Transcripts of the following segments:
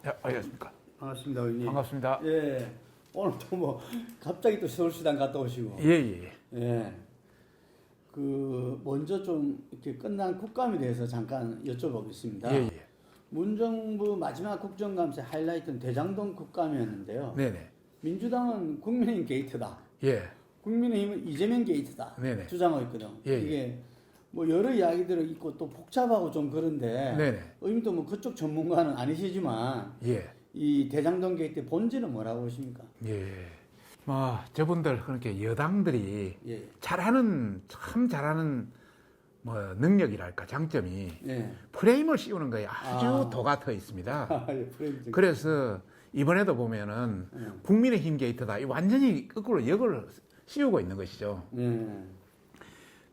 네, 안녕하십니까. 반갑습니다, 의원님. 반갑습니다. 예, 오늘 또 뭐 갑자기 또 서울시당 갔다 오시고. 예. 예. 그 먼저 좀 이렇게 끝난 국감에 대해서 잠깐 여쭤보겠습니다. 예. 문정부 마지막 국정감사 하이라이트는 대장동 국감이었는데요. 네네. 민주당은 국민의힘 게이트다. 예. 국민의힘은 이재명 게이트다. 네네. 주장하고 있거든. 예. 이게 뭐 여러 이야기들이 있고 또 복잡하고 좀 그런데. 네네. 의원님도 뭐 그쪽 전문가는 아니시지만. 예. 이 대장동 게이트 본질은 뭐라고 보십니까? 예. 뭐 저분들 그렇게 여당들이 예. 참 잘하는 뭐 능력이랄까 장점이 예. 프레임을 씌우는 거에 아주 아. 도가 터 있습니다. 예, 프레임적. 그래서 이번에도 보면은 국민의힘 게이트다. 이 완전히 거꾸로 역을 씌우고 있는 것이죠. 예.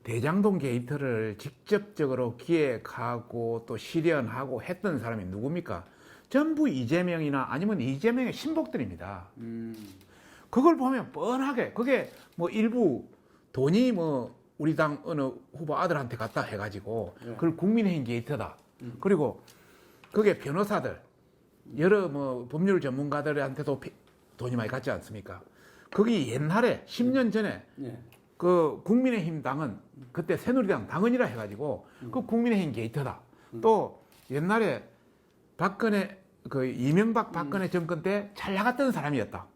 대장동 게이트를 직접적으로 기획하고 또 실현하고 했던 사람이 누굽니까? 전부 이재명이나 아니면 이재명의 신복들입니다. 그걸 보면 뻔하게 그게 뭐 일부 돈이 뭐 우리 당 어느 후보 아들한테 갔다 해가지고 그걸 국민의힘 게이트다. 그리고 그게 변호사들 여러 뭐 법률 전문가들한테도 돈이 많이 갔지 않습니까? 거기 옛날에 10년 전에 예. 그 국민의힘 당은 그때 새누리당 당원이라 해가지고 그 국민의힘 게이트다. 또 옛날에 박근혜 그 이명박 박근혜 정권 때 잘 나갔던 사람이었다.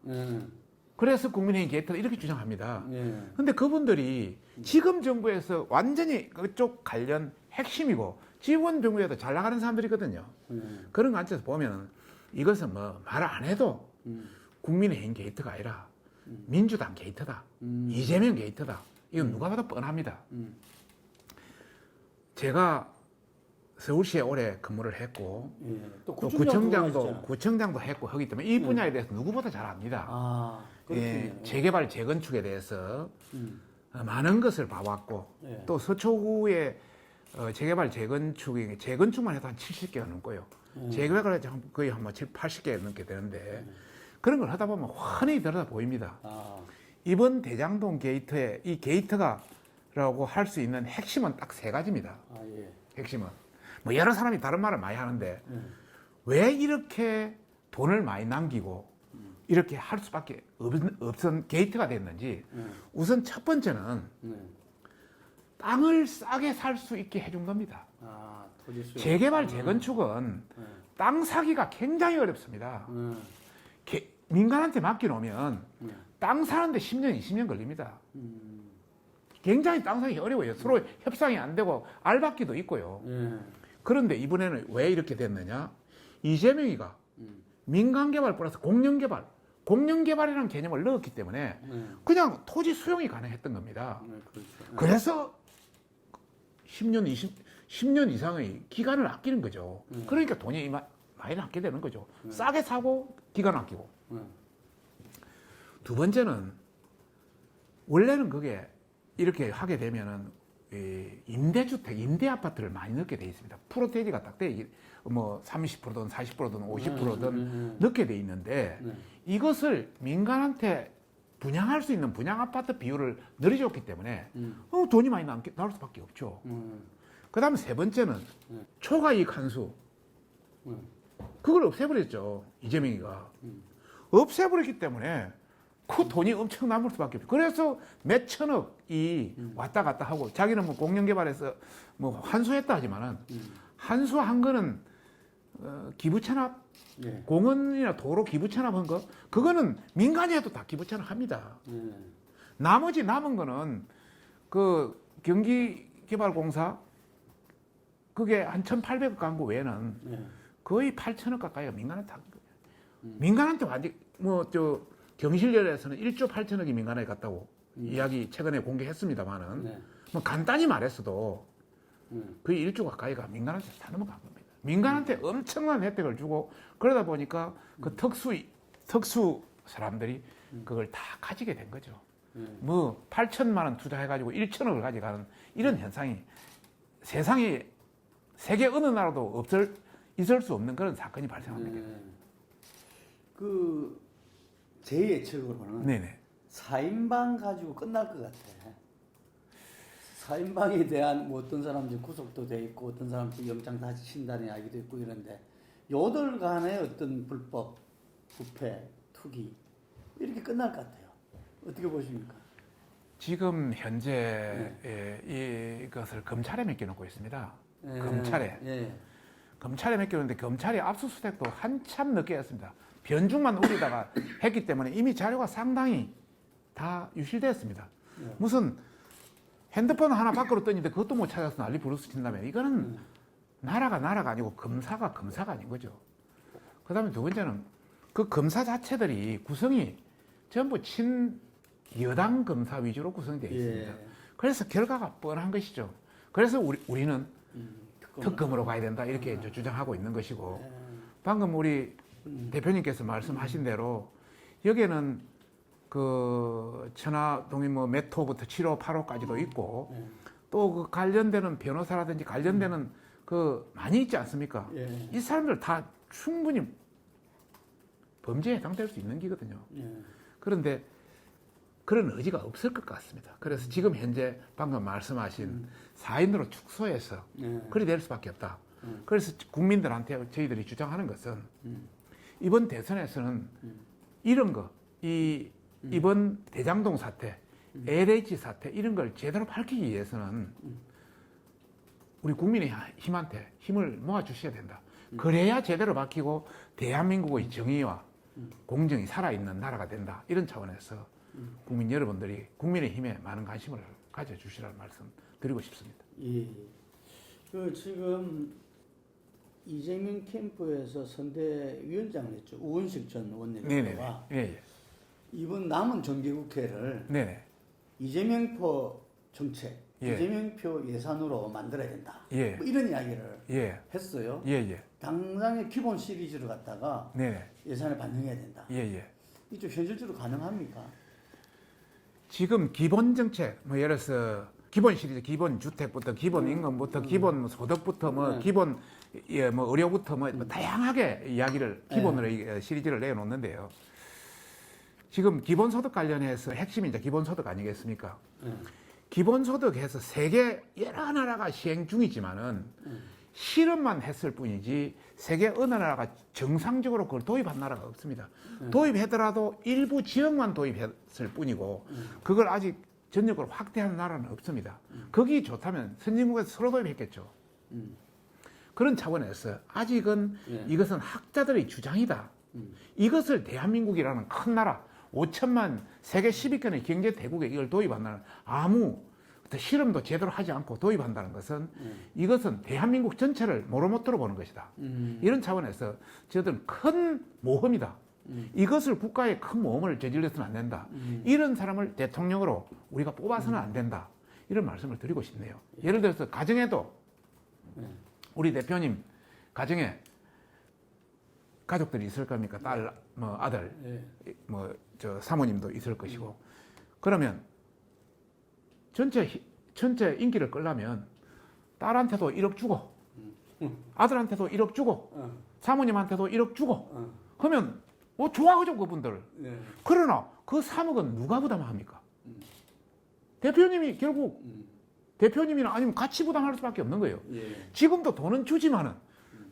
그래서 국민의힘 게이트다 이렇게 주장합니다. 예. 근데 그분들이 지금 정부에서 완전히 그쪽 관련 핵심이고 지원 정부에도 잘 나가는 사람들이거든요. 그런 관점에서 보면 이것은 뭐 말 안 해도 국민의힘 게이트가 아니라 민주당 게이트다. 이재명 게이트다. 이건 누가 봐도 뻔합니다. 제가 서울시에 오래 근무를 했고 예. 또 구청장도 구청장도 했고 하기 때문에 이 분야에 대해서 누구보다 잘 압니다. 아, 예, 그렇군요. 재개발 재건축에 대해서 많은 것을 봐왔고 예. 또 서초구의 재개발 재건축이 재건축만 해도 한 70개가 넘고요. 재개발을 해도 거의 한 80개 넘게 되는데 그런 걸 하다 보면 훤히 들여다 보입니다. 아, 이번 대장동 게이트의 이 게이트가라고 할 수 있는 핵심은 딱 세 가지입니다. 아, 예. 핵심은 뭐 여러 사람이 다른 말을 많이 하는데 왜 이렇게 돈을 많이 남기고 이렇게 할 수밖에 없은 게이트가 됐는지 우선 첫 번째는 땅을 싸게 살 수 있게 해준 겁니다. 아, 토지 수요. 재개발 재건축은 땅 사기가 굉장히 어렵습니다. 민간한테 맡겨놓으면 땅 사는데 10년, 20년 걸립니다. 굉장히 땅 사기 어려워요. 서로 협상이 안 되고 알박기도 있고요. 예. 그런데 이번에는 왜 이렇게 됐느냐? 이재명이가 민간개발 플러스 공영개발, 공영개발이라는 개념을 넣었기 때문에 그냥 토지 수용이 가능했던 겁니다. 그렇죠. 그래서 10년 이상의 기간을 아끼는 거죠. 그러니까 돈이 많이 남게 되는 거죠. 싸게 사고 기간 아끼고. 두 번째는 원래는 그게 이렇게 하게 되면은 임대주택, 임대아파트를 많이 넣게 돼 있습니다. 프로테이지가 딱 돼, 뭐 30%든 40%든 50%든 넣게 돼 있는데 이것을 민간한테 분양할 수 있는 분양아파트 비율을 늘려줬기 때문에 돈이 많이 나올 수밖에 없죠. 그 다음에 세 번째는 초과이익 한수. 그걸 없애버렸죠. 이재명이가. 없애버렸기 때문에 그 돈이 엄청 남을 수밖에 없어요. 그래서 몇 천억이 왔다 갔다 하고 자기는 뭐 공영개발에서 뭐 환수했다 하지만은 환수한 거는 기부 찬합, 예. 공원이나 도로 기부 찬합한 거 그거는 민간이 해도 다 기부 찬합합니다. 나머지 남은 거는 그 경기개발공사 그게 한 1,800억 간 거 외에는 거의 8천억 가까이가 민간한테 한 거예요. 민간한테 완전 뭐저 경실련에서는 1조 8천억이 민간에 갔다고 이야기 최근에 공개했습니다만은 뭐 간단히 말했어도 거의 1조 가까이가 민간한테 다 넘어간 겁니다. 민간한테 엄청난 혜택을 주고 그러다 보니까 그 특수 사람들이 그걸 다 가지게 된 거죠. 뭐 8천만 원 투자해가지고 1천억을 가져가는 이런 현상이 세상에 세계 어느 나라도 있을 수 없는 그런 사건이 발생합니다. 제 예측으로는 네네. 4인방 가지고 끝날 것 같아. 4인방에 대한 뭐 어떤 사람들 구속도 돼 있고 어떤 사람들 영장 다시 친다는 이야기도 있고 이런데 요들 간의 어떤 불법, 부패, 투기 이렇게 끝날 것 같아요. 어떻게 보십니까? 지금 현재 이것을 검찰에 맡겨놓고 있습니다. 예, 검찰에. 예. 검찰에 맡겨놓는데 검찰이 압수수색도 한참 늦게 했습니다. 변죽만 우리다가 했기 때문에 이미 자료가 상당히 다 유실되었습니다. 예. 무슨 핸드폰 하나 밖으로 떴는데 그것도 못 찾아서 난리 부르스친다면 이거는 나라가 아니고 검사가 아닌 거죠. 그 다음에 두 번째는 그 검사 자체들이 구성이 전부 친여당 검사 위주로 구성되어 있습니다. 예. 그래서 결과가 뻔한 것이죠. 그래서 우리는 특검으로 가야 된다 이렇게 이제 주장하고 있는 것이고 예. 방금 우리 대표님께서 말씀하신 대로 여기에는 그 천화동이 뭐 몇 호부터 7호, 8호까지도 있고 예. 또 그 관련되는 변호사라든지 관련되는 그 많이 있지 않습니까? 예. 이 사람들 다 충분히 범죄에 해당될 수 있는 기거든요. 예. 그런데 그런 의지가 없을 것 같습니다. 그래서 지금 현재 방금 말씀하신 4인으로 축소해서 예. 그리 될 수밖에 없다. 그래서 국민들한테 저희들이 주장하는 것은 이번 대선에서는 이런 거, 이번 대장동 사태, LH 사태 이런 걸 제대로 밝히기 위해서는 우리 국민의힘한테 힘을 모아주셔야 된다. 그래야 제대로 밝히고 대한민국의 정의와 공정이 살아있는 나라가 된다. 이런 차원에서 국민 여러분들이 국민의힘에 많은 관심을 가져주시라는 말씀 드리고 싶습니다. 예. 그 지금 이재명 캠프에서 선대위원장을 했죠. 우원식 전 네네. 원내대표가 예, 이번 남은 정기국회를 네네. 이재명표 정책, 예. 이재명표 예산으로 만들어야 된다. 예. 뭐 이런 이야기를 예. 했어요. 예, 예. 당장의 기본 시리즈를 갖다가 네네. 예산에 반영해야 된다. 예, 예. 이좀 현실적으로 가능합니까? 지금 기본 정책, 뭐 예를 들어서 기본 시리즈, 기본 주택부터, 기본 임금부터, 기본 소득부터, 뭐 기본 뭐 의료부터 뭐 다양하게 이야기를 기본으로 이 시리즈를 내놓는데요. 지금 기본소득 관련해서 핵심이 이제 기본소득 아니겠습니까? 기본소득에서 세계 여러 나라가 시행 중이지만은 실험만 했을 뿐이지 세계 어느 나라가 정상적으로 그걸 도입한 나라가 없습니다. 도입하더라도 일부 지역만 도입했을 뿐이고 그걸 아직 전역으로 확대한 나라는 없습니다. 거기 좋다면 선진국에서 서로 도입했겠죠. 그런 차원에서 아직은 이것은 학자들의 주장이다. 이것을 대한민국이라는 큰 나라 5천만 세계 10위권의 경제 대국에 이걸 도입한다는 아무 실험도 제대로 하지 않고 도입한다는 것은 이것은 대한민국 전체를 모로못도로 보는 것이다. 이런 차원에서 저들은 큰 모험이다. 이것을 국가의 큰 모험을 저질러서는 안 된다. 이런 사람을 대통령으로 우리가 뽑아서는 안 된다. 이런 말씀을 드리고 싶네요. 예를 들어서 가정에도 우리 대표님 가정에 가족들이 있을 겁니까? 딸, 뭐 아들, 뭐 저 사모님도 있을 것이고 그러면 전체 인기를 끌려면 딸한테도 1억 주고 아들한테도 1억 주고 사모님한테도 1억 주고 그러면 좋아하죠 그분들. 그러나 그 3억은 누가 부담합니까? 대표님이 결국 대표님이나 아니면 같이 부담할 수밖에 없는 거예요. 지금도 돈은 주지만은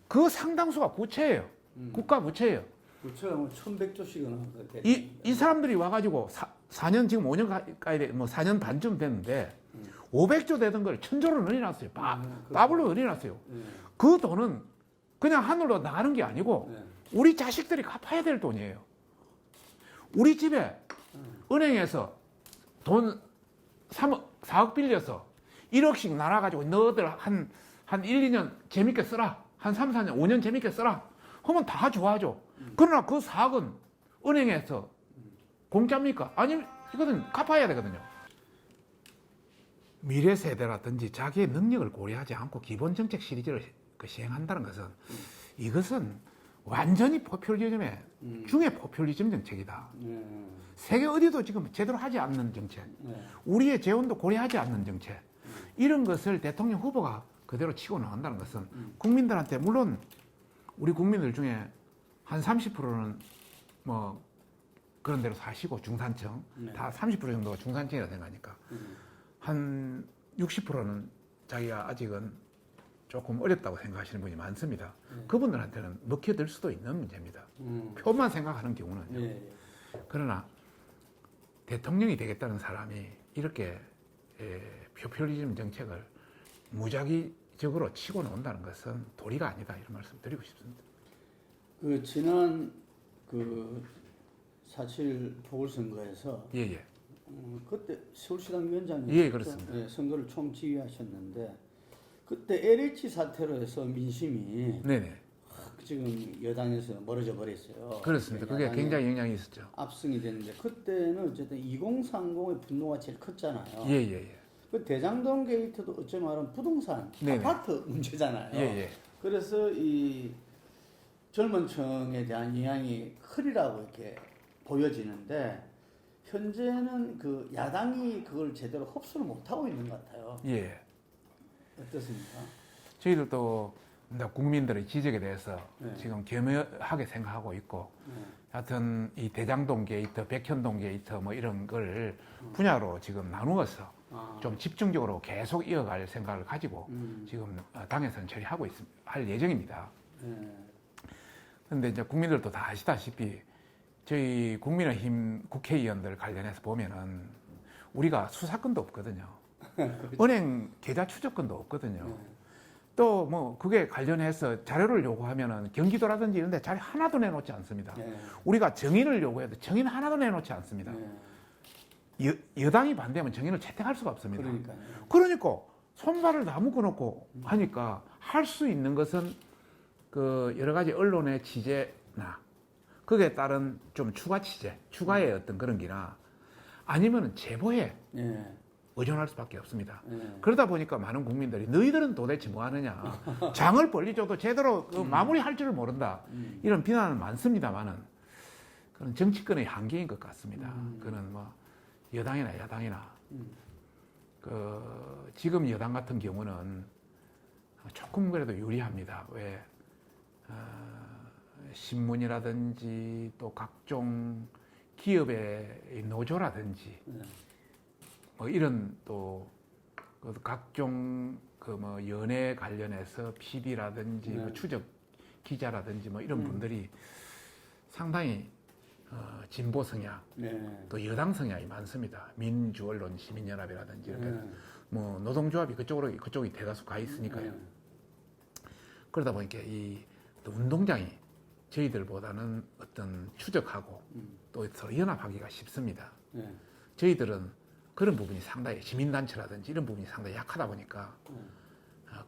그 상당수가 부채예요. 국가 부채예요. 부채가 뭐 1,100조씩은 이 사람들이 와가지고 4년 지금 5년 가까이 뭐 4년 반쯤 됐는데 500조 되던 걸 1,000조로 늘려놨어요. 더블로 늘려놨어요. 그 돈은 그냥 하늘로 나가는 게 아니고 우리 자식들이 갚아야 될 돈이에요. 우리 집에 은행에서 돈 4억 빌려서 1억씩 나눠가지고 너희들 한 1, 2년 재밌게 써라. 한 3, 4년, 5년 재밌게 써라. 하면 다 좋아하죠. 그러나 그 4억은 은행에서 공짜입니까? 아니, 이거는 갚아야 되거든요. 미래 세대라든지 자기의 능력을 고려하지 않고 기본 정책 시리즈를 시행한다는 것은 이것은 완전히 포퓰리즘의 중의 포퓰리즘 정책이다. 세계 어디도 지금 제대로 하지 않는 정책, 우리의 재원도 고려하지 않는 정책, 이런 것을 대통령 후보가 그대로 치고 나간다는 것은 국민들한테 물론 우리 국민들 중에 한 30%는 뭐 그런 대로 사시고 중산층 다 30% 정도가 중산층이라 생각하니까 한 60%는 자기가 아직은 조금 어렵다고 생각하시는 분이 많습니다. 네. 그분들한테는 먹혀들 수도 있는 문제입니다. 음. 표만 생각하는 경우는요. 예. 그러나 대통령이 되겠다는 사람이 이렇게 포퓰리즘 정책을 무작위적으로 치고 나온다는 것은 도리가 아니다 이런 말씀 드리고 싶습니다. 그 지난 그 4.7 보궐선거에서 예예. 그때 서울시당 위원장이 예, 그렇습니다. 예, 선거를 총지휘하셨는데 그때 LH 사태로 해서 민심이 네네. 지금 여당에서 멀어져 버렸어요. 그렇습니다. 그게 야당이 굉장히 영향이 있었죠. 압승이 됐는데 그때는 어쨌든 2030의 분노가 제일 컸잖아요. 예예예. 그 대장동 게이트도 어찌 말하면 부동산 네네. 아파트 문제잖아요. 예예. 그래서 이 젊은 층에 대한 영향이 크리라고 이렇게 보여지는데 현재는 그 야당이 그걸 제대로 흡수를 못하고 있는 것 같아요. 예. 어떻습니까? 저희들도 국민들의 지적에 대해서 네. 지금 겸허하게 생각하고 있고, 네. 하여튼 이 대장동 게이트, 백현동 게이트 뭐 이런 걸 분야로 지금 나누어서 좀 집중적으로 계속 이어갈 생각을 가지고 지금 당에서는 처리하고 할 예정입니다. 그런데 이제 국민들도 다 아시다시피 저희 국민의힘 국회의원들 관련해서 보면은 우리가 수사권도 없거든요. 은행 계좌 추적권도 없거든요. 또 뭐 그게 관련해서 자료를 요구하면은 경기도라든지 이런 데 자료 하나도 내놓지 않습니다. 우리가 정인을 요구해도 정인 하나도 내놓지 않습니다. 여당이 반대하면 정인을 채택할 수가 없습니다. 그러니까 손발을 다 묶어놓고 하니까 할 수 있는 것은 그 여러 가지 언론의 취재나 거기에 따른 좀 추가 취재, 추가의 어떤 그런 기나 아니면은 제보에 의존할 수밖에 없습니다. 그러다 보니까 많은 국민들이 너희들은 도대체 뭐 하느냐. 장을 벌리줘도 제대로 그 마무리할 줄을 모른다. 이런 비난은 많습니다만은 그런 정치권의 한계인 것 같습니다. 그는 뭐 여당이나 야당이나 그 지금 여당 같은 경우는 조금 그래도 유리합니다. 왜 신문이라든지 또 각종 기업의 노조라든지 뭐 이런 또 그 각종 그 뭐 연예 관련해서 PD라든지 뭐 추적 기자라든지 뭐 이런 분들이 상당히 진보 성향 또 여당 성향이 많습니다. 민주 언론 시민연합이라든지 이렇게 뭐 노동조합이 그쪽이 대다수 가 있으니까요. 그러다 보니까 이 또 운동장이 저희들보다는 어떤 추적하고 또 서로 연합하기가 쉽습니다. 저희들은 그런 부분이 상당히 시민단체라든지 이런 부분이 상당히 약하다 보니까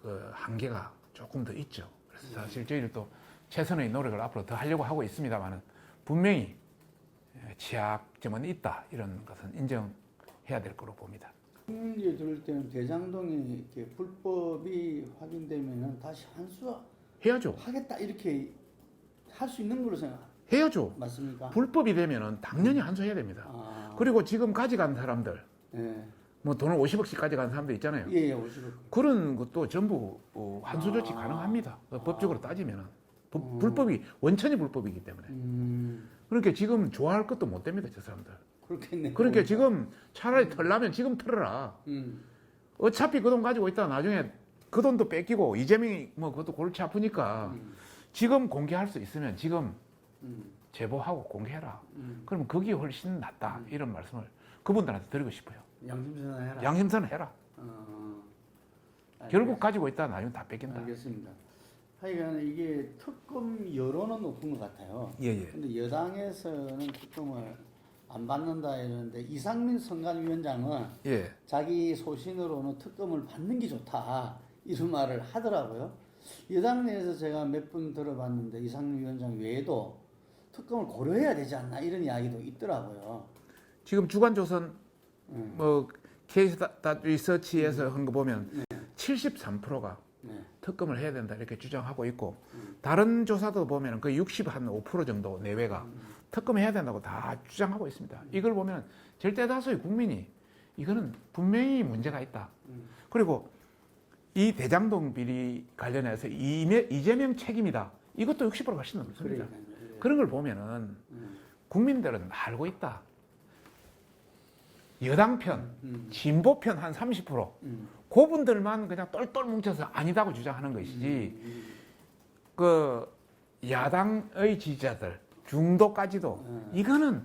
그 한계가 조금 더 있죠. 그래서 사실 저희들도 최선의 노력을 앞으로 더 하려고 하고 있습니다만은 분명히 취약점은 있다 이런 것은 인정해야 될 거로 봅니다. 국민들이 들을 때는 대장동이 이렇게 불법이 확인되면은 다시 해야죠. 하겠다 이렇게 할 수 있는 걸로 생각. 해야죠. 맞습니까? 불법이 되면은 당연히 한수해야 됩니다. 그리고 지금 가져간 사람들, 뭐 돈을 50억씩 가져간 사람들 있잖아요. 예, 50억. 그런 것도 전부 한수 조치 가능합니다. 법적으로 따지면은 불법이 원천이 불법이기 때문에. 그러니까 지금 좋아할 것도 못 됩니다, 저 사람들. 그렇겠네. 그러니까 지금 차라리 털라면 지금 털어라. 어차피 그 돈 가지고 있다 나중에 그 돈도 뺏기고 이재명이 뭐 그것도 골치 아프니까 지금 공개할 수 있으면 지금 제보하고 공개해라. 그러면 그게 훨씬 낫다. 이런 말씀을 그분들한테 드리고 싶어요. 양심선언해라. 양심선언해라. 결국 가지고 있다 나중에 다 뺏긴다. 알겠습니다. 하여간 이게 특검 여론은 높은 것 같아요. 예예. 근데 여당에서는 특검을 안 받는다 이러는데 이상민 선관위원장은 자기 소신으로는 특검을 받는 게 좋다 이런 말을 하더라고요. 여당 내에서 제가 몇 분 들어봤는데 이상민 위원장 외에도 특검을 고려해야 되지 않나 이런 이야기도 있더라고요. 지금 주간조선 뭐 케이스 리서치에서 한 거 보면 73%가 특검을 해야 된다 이렇게 주장하고 있고 다른 조사도 보면 거의 65% 정도 내외가 특검해야 된다고 다 주장하고 있습니다. 이걸 보면 절대다수의 국민이 이거는 분명히 문제가 있다. 그리고 이 대장동 비리 관련해서 이재명 책임이다. 이것도 60%가 훨씬 넘습니다. 그런 걸 보면은 국민들은 알고 있다. 여당 편, 진보 편 한 30%, 그분들만 그냥 똘똘 뭉쳐서 아니다고 주장하는 것이지 그 야당의 지지자들 중도까지도 이거는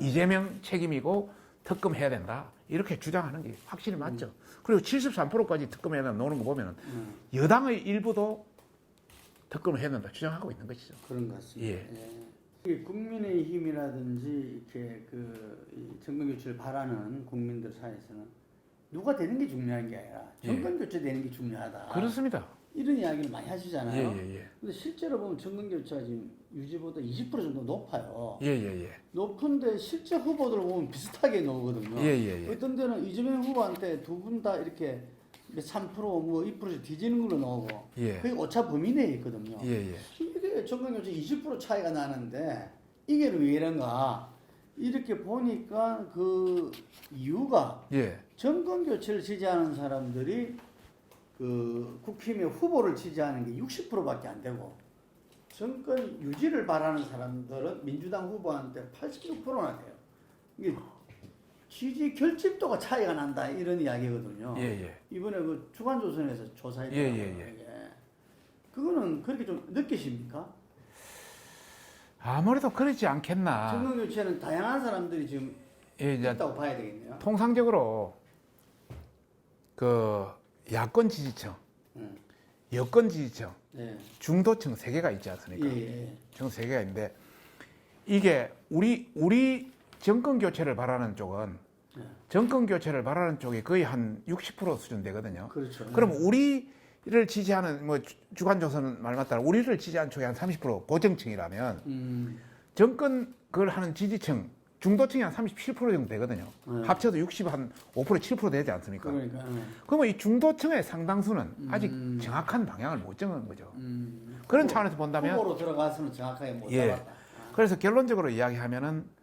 이재명 책임이고 특검해야 된다 이렇게 주장하는 게 확실히 맞죠. 그리고 73%까지 특검해야 된다 노는 거 보면은 여당의 일부도 특검을 해야 된다 주장하고 있는 것이죠. 그런 것 같습니다. 예. 예. 국민의힘이라든지 이렇게 이 정권 교체를 바라는 국민들 사이에서는 누가 되는 게 중요한 게 아니라 정권 교체 되는 게 중요하다. 그렇습니다. 이런 이야기를 많이 하시잖아요. 예. 근데 실제로 보면 정권 교체가 지금 유지보다 20% 정도 높아요. 예. 높은데 실제 후보들 보면 비슷하게 나오거든요. 예. 어떤 데는 이재명 후보한테 두 분 다 이렇게 3% 뭐 2%씩 뒤지는 걸로 나오고 그게 오차 범위 내에 있거든요. 이게 정권 교체 20% 차이가 나는데 이게 왜 이런가? 이렇게 보니까 그 이유가 정권 교체를 지지하는 사람들이 그 국힘의 후보를 지지하는 게 60%밖에 안 되고 정권 유지를 바라는 사람들은 민주당 후보한테 86%나 돼요. 이게 지지 결집도가 차이가 난다 이런 이야기거든요. 이번에 그 주간조선에서 조사했더라고요. 그거는 그렇게 좀 느끼십니까? 아무래도 그러지 않겠나. 정권 교체는 다양한 사람들이 지금 있다고 봐야 되겠네요. 통상적으로 그 야권 지지층, 여권 지지층, 중도층 세 개가 있지 않습니까? 총 세 개가 있는데 이게 우리 정권 교체를 바라는 쪽은 정권 교체를 바라는 쪽이 거의 한 60% 수준 되거든요. 그렇죠. 그럼 우리를 지지하는 뭐 주간조선 말 맞다라 우리를 지지하는 쪽이 한 30% 고정층이라면 정권 그걸 하는 지지층 중도층이 한 37% 정도 되거든요. 합쳐도 60, 한 5%, 7% 되지 않습니까? 그러니까. 그러면 이 중도층의 상당수는 아직 정확한 방향을 못 정한 거죠. 그런 차원에서 본다면 후보로 들어가서는 정확하게 못 잡았다. 그래서 결론적으로 이야기하면은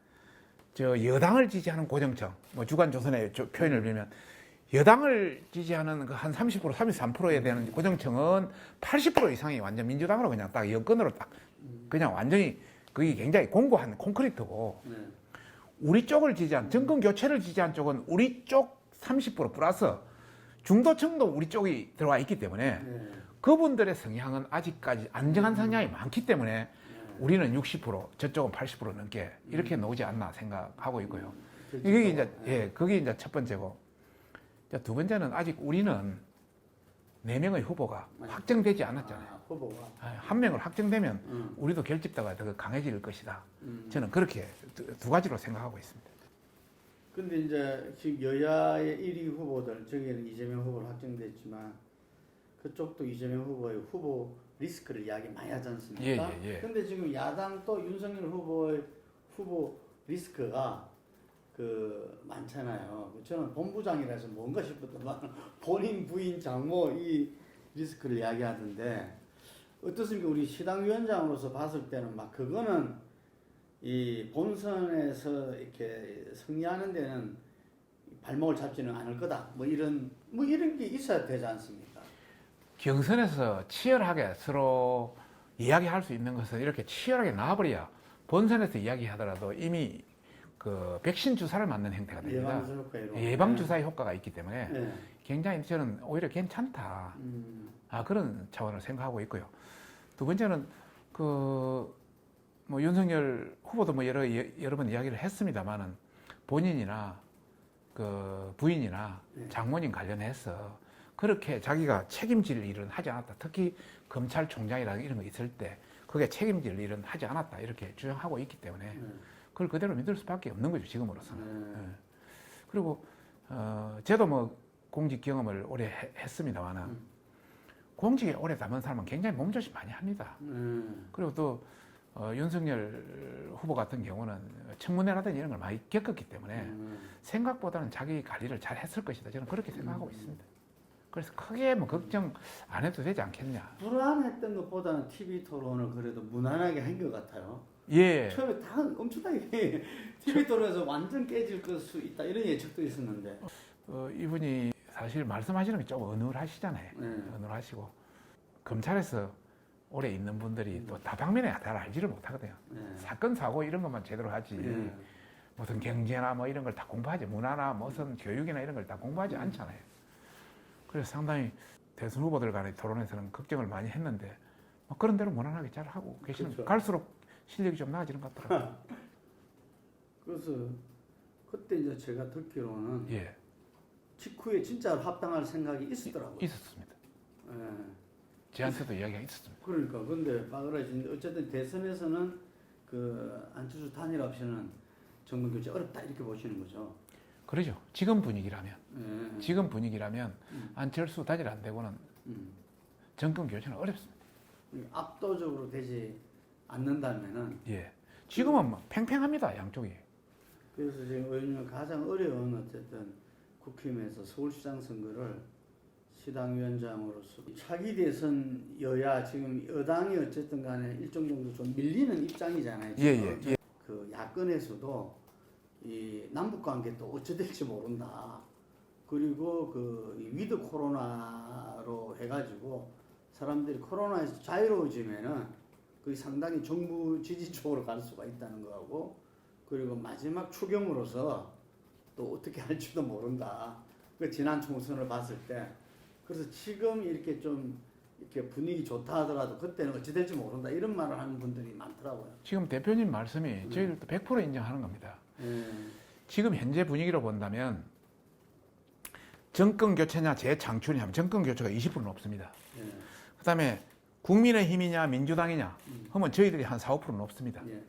저 여당을 지지하는 고정층, 뭐 주간조선의 표현을 빌면 여당을 지지하는 그 한 30%, 33%에 되는 고정층은 80% 이상이 완전 민주당으로 그냥 딱 여권으로 딱 그냥 완전히 그게 굉장히 공고한 콘크리트고 우리 쪽을 지지한 정권 교체를 지지한 쪽은 우리 쪽 30% 플러스 중도층도 우리 쪽이 들어와 있기 때문에 그분들의 성향은 아직까지 안정한 성향이 많기 때문에 우리는 60% 저쪽은 80% 넘게 이렇게 나오지 않나 생각하고 있고요. 이게 이제 그게 이제 첫 번째고 두 번째는 아직 우리는 4명의 후보가 확정되지 않았잖아요. 후보가 한 명을 확정되면 우리도 결집도가 더 강해질 것이다. 저는 그렇게 두 가지로 생각하고 있습니다. 근데 이제 지금 여야의 1위 후보들, 저기는 이재명 후보로 확정됐지만 그쪽도 이재명 후보의 후보 리스크를 이야기 많이 하지 않습니까? 근데 지금 야당 또 윤석열 후보의 후보 리스크가 그 많잖아요. 저는 본부장이라서 뭔가 싶었더만 본인 부인 장모 이 리스크를 이야기하던데 어떻습니까? 우리 시당위원장으로서 봤을 때는 막 그거는 이 본선에서 이렇게 승리하는 데는 발목을 잡지는 않을 거다. 뭐 이런 게 있어야 되지 않습니까? 경선에서 치열하게 서로 이야기할 수 있는 것은 이렇게 치열하게 나와버려야 본선에서 이야기하더라도 이미 그 백신 주사를 맞는 형태가 됩니다. 예방 주사의 효과가 있기 때문에 굉장히 저는 오히려 괜찮다. 그런 차원을 생각하고 있고요. 두 번째는 그 뭐 윤석열 후보도 뭐 여러 번 이야기를 했습니다만은 본인이나 그 부인이나 장모님 관련해서 그렇게 자기가 책임질 일은 하지 않았다. 특히 검찰총장이라는 이런 거 있을 때 그게 책임질 일은 하지 않았다. 이렇게 주장하고 있기 때문에 그걸 그대로 믿을 수밖에 없는 거죠. 지금으로서는. 그리고 저도 뭐 공직 경험을 오래 했습니다만은 공직에 오래 담은 사람은 굉장히 몸조심 많이 합니다. 그리고 또 윤석열 후보 같은 경우는 청문회라든지 이런 걸 많이 겪었기 때문에 생각보다는 자기 관리를 잘 했을 것이다. 저는 그렇게 생각하고 있습니다. 그래서 크게 뭐 걱정 안 해도 되지 않겠냐. 불안했던 것보다는 TV 토론을 그래도 무난하게 한 것 같아요. 처음에 다 엄청나게 TV 토론에서 완전 깨질 수 있다 이런 예측도 있었는데 이분이 사실 말씀하시는 게 좀 어눌하시잖아요. 어눌하시고 검찰에서 오래 있는 분들이 또 다방면에 잘 알지를 못하거든요. 사건 사고 이런 것만 제대로 하지 무슨 경제나 뭐 이런 걸 다 공부하지 문화나 무슨 교육이나 이런 걸 다 공부하지 않잖아요. 그래서 상당히 대선 후보들 간의 토론에서는 걱정을 많이 했는데 뭐 그런 대로 무난하게 잘 하고 계시는 그렇죠. 갈수록 실력이 좀 나아지는 것 같더라고요. 그래서 그때 이제 제가 듣기로는 예, 직후에 진짜 합당할 생각이 있었더라고요. 있었습니다. 예. 저한테도 이야기가 있었습니다. 그러니까 근데 빠그라진 어쨌든 대선에서는 그 안철수 단일 없이는 정권 교체 어렵다 이렇게 보시는 거죠. 그러죠. 지금 분위기라면 예. 지금 분위기라면 안철수 단일 안 되고는 정권 교체는 어렵습니다. 압도적으로 되지 않는다면은 예, 지금은 뭐 팽팽합니다 양쪽이. 그래서 지금 의원님 가장 어려운 어쨌든 국힘에서 서울시장 선거를 시당위원장으로서 차기 대선 여야 지금 여당이 어쨌든 간에 일정 정도 좀 밀리는 입장이잖아요. 지금. 예. 그 야권에서도 이 남북 관계 또 어찌 될지 모른다. 그리고 그 위드 코로나로 해가지고 사람들이 코로나에서 자유로워지면은 그게 상당히 정부 지지 쪽으로 갈 수가 있다는 거하고 그리고 마지막 추경으로서 또 어떻게 할지도 모른다. 그 지난 총선을 봤을 때 그래서 지금 이렇게 좀 이렇게 분위기 좋다 하더라도 그때는 어찌 될지 모른다 이런 말을 하는 분들이 많더라고요. 지금 대표님 말씀이 저희들도 100% 인정하는 겁니다. 예. 지금 현재 분위기로 본다면 정권 교체냐 재창출이냐 하면 정권 교체가 20%는 없습니다. 예. 그다음에 국민의힘이냐 민주당이냐 하면 저희들이 한 4, 5%는 없습니다. 예.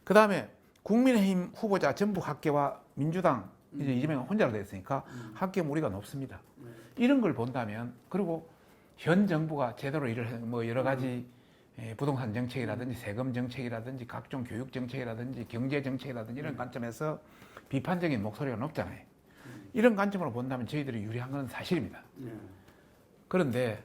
그다음에 국민의힘 후보자 전부 합계와 민주당 이제 이재명 혼자로 됐으니까 합계 무리가 높습니다. 이런 걸 본다면 그리고 현 정부가 제대로 일을 해, 뭐 여러 가지 부동산 정책이라든지 세금 정책이라든지 각종 교육 정책이라든지 경제 정책이라든지 이런 관점에서 비판적인 목소리가 높잖아요. 이런 관점으로 본다면 저희들이 유리한 건 사실입니다. 예. 그런데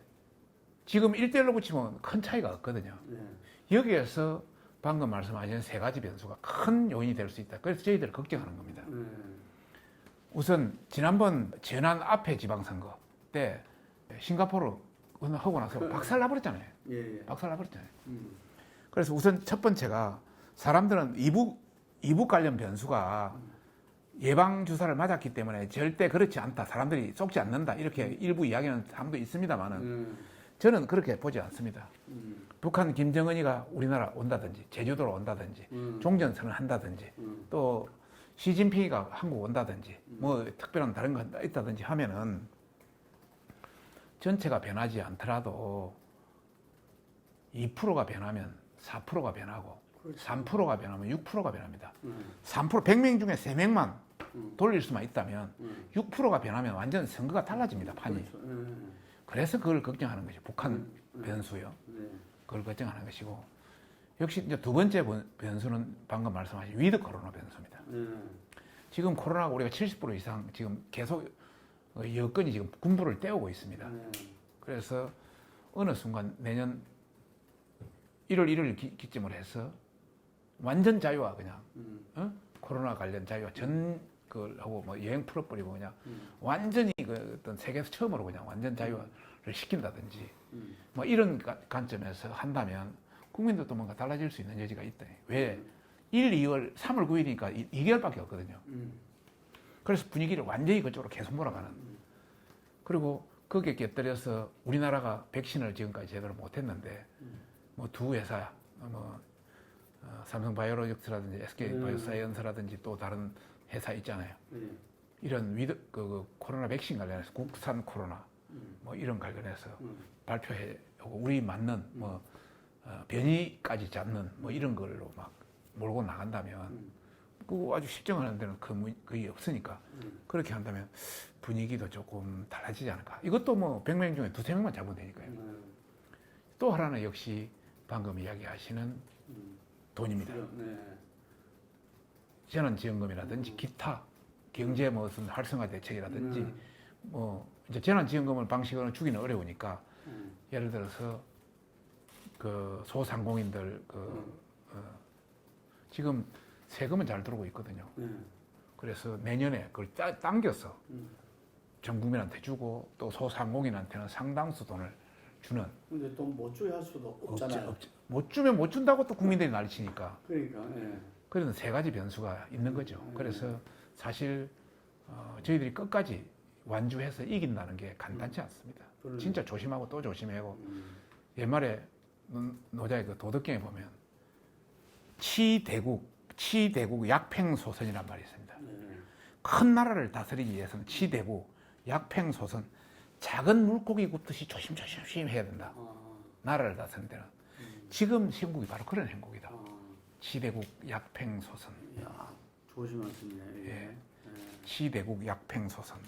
지금 1대1로 붙이면 큰 차이가 없거든요. 예. 여기에서 방금 말씀하신 세 가지 변수가 큰 요인이 될 수 있다. 그래서 저희들을 걱정하는 겁니다. 우선 지난번 전환 앞에 지방선거 때 싱가포르 하고 나서 박살 나버렸잖아요. 예. 박살 나버렸잖아요. 그래서 우선 첫 번째가 사람들은 이북 관련 변수가 예방 주사를 맞았기 때문에 절대 그렇지 않다. 사람들이 속지 않는다. 이렇게 일부 이야기하는 사람도 있습니다만은 저는 그렇게 보지 않습니다. 북한 김정은이가 우리나라 온다든지 제주도로 온다든지 종전선언 한다든지 또 시진핑이가 한국 온다든지 뭐 특별한 다른 거 있다든지 하면은 전체가 변하지 않더라도 2%가 변하면 4%가 변하고 그렇죠. 3%가 변하면 6%가 변합니다. 3% 100명 중에 3명만 돌릴 수만 있다면 6%가 변하면 완전 선거가 달라집니다. 판이. 그렇죠. 그래서 그걸 걱정하는 것이 북한 변수요. 네. 그걸 걱정하는 것이고 역시 이제 두 번째 변수는 방금 말씀하신 위드 코로나 변수입니다. 지금 코로나가 우리가 70% 이상 지금 계속 여건이 지금 군부를 때우고 있습니다. 그래서 어느 순간 내년 1월 1일 기점으로 해서 완전 자유화 그냥 코로나 관련 자유화 전 그하고 뭐 여행 풀어버리고 그냥 완전히 그 어떤 세계에서 처음으로 그냥 완전 자유화를 시킨다든지 뭐 이런 관점에서 한다면 국민들도 뭔가 달라질 수 있는 여지가 있다. 왜 1, 2월, 3월 9일이니까 2개월밖에 없거든요. 그래서 분위기를 완전히 그쪽으로 계속 몰아가는. 그리고 거기에 곁들여서 우리나라가 백신을 지금까지 제대로 못했는데 뭐 두 회사, 뭐 삼성바이오로직스라든지 SK바이오사이언스라든지 또 다른 회사 있잖아요. 이런 그 코로나 백신 관련해서 국산 코로나 뭐 이런 관련해서 발표해 오고 우리 맞는 뭐 변이까지 잡는 뭐 이런 걸로 막 몰고 나간다면 그거 아주 실정하는 데는 거의 없으니까 그렇게 한다면 분위기도 조금 달라지지 않을까. 이것도 뭐 100명 중에 2~3명만 잡으면 되니까요. 또 하나는 역시 방금 이야기하시는 돈입니다. 재난지원금이라든지 기타 경제 무슨 활성화 대책이라든지 뭐 이제 재난지원금을 방식으로 주기는 어려우니까 예를 들어서 그 소상공인들 지금 세금은 잘 들어오고 있거든요. 그래서 내년에 그걸 당겨서 전 국민한테 주고 또 소상공인한테는 상당수 돈을 주는. 근데 돈 못 주게 할 수도 없잖아요. 못 주면 못 준다고 또 국민들이 난리치니까. 그러니까. 그런 세 가지 변수가 있는 거죠. 그래서 사실 저희들이 끝까지 완주해서 이긴다는 게 간단치 않습니다. 그러네. 진짜 조심하고 또 조심하고 옛말에 노자의 그 도덕경에 보면 치대국 약팽소선이란 말이 있습니다. 큰 나라를 다스리기 위해서는 치대국 약팽소선 작은 물고기 굽듯이 조심조심 해야 된다. 나라를 다스리는 데는 지금 시국이 바로 그런 행국이다. 치대국 약팽소선. 야, 조심하시네. 예. 치대국 약팽소선.